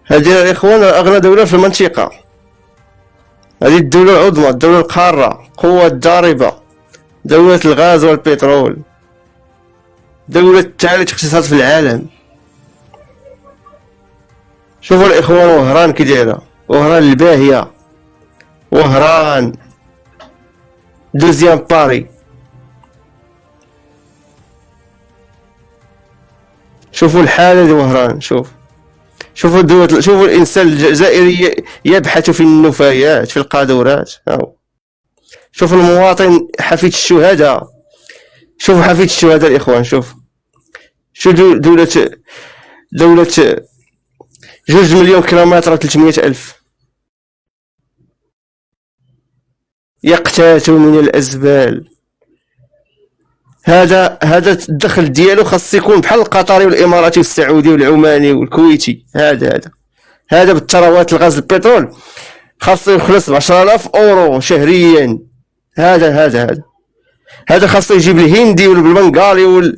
هذه الإخوان أغنى دولة في المنطقة، هذه الدولة العظمى، الدولة القارة، قوة ضاربة، دولة الغاز والبترول، دولة ثالث اقتصاد في العالم. شوفوا الإخوان وهران كي دايرة، وهران الباهية، وهران دوزيام باري. شوفوا الحالة ديال وهران، شوفوا الدول، شوفوا الإنسان الجزائري يبحث في النفايات في القاذورات. شوفوا المواطن حفيد الشهداء، شوفوا حفيد الشهداء الإخوان. شوف دولة 2 مليون كيلومتر 300,000 يقتات من الأزبال. هذا الدخل ديالو خاص يكون بحال القطري والإماراتي والسعودي والعماني والكويتي. هذا بالثروات الغاز البترول خاص يخلص 10,000 أورو شهريا. هذا خاص يجيب الهندي والبنغالي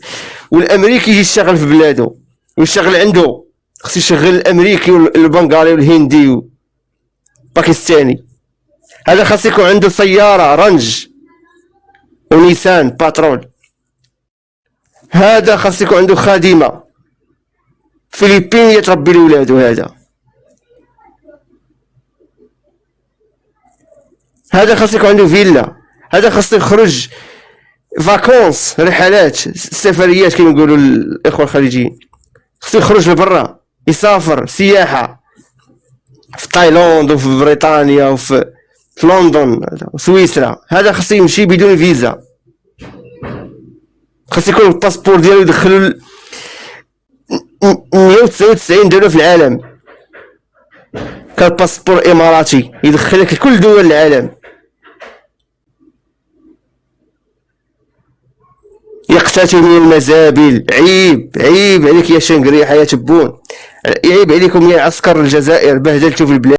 والامريكي يجي يشتغل في بلادو ويشتغل عنده. خاص يشغل الامريكي والبنغالي والهندي والباكستاني. هذا خاص يكون عنده سيارة رنج ونيسان باترول. هذا خاص يكون عنده خادمة فلبينية تربي لولادو. هذا خاص يكون عنده فيلا. هذا خاص يخرج فاكونس، رحلات، سفريات كما يقولوا الاخوه الخليجيين. خاص يخرج لبرا، يسافر سياحه في تايلاند وفي بريطانيا وفي لندن وسويسرا. هذا خاص يمشي بدون فيزا. خاص يكون الباسبور ديالو يدخلوا 199 دولة في العالم كالباسبور اماراتي، يدخلك لكل دول العالم. يقتاتل من المزابل. عيب عليك يا شنقريح يا تبون، عيب عليكم يا عسكر الجزائر، بهدلتوا في البلاد.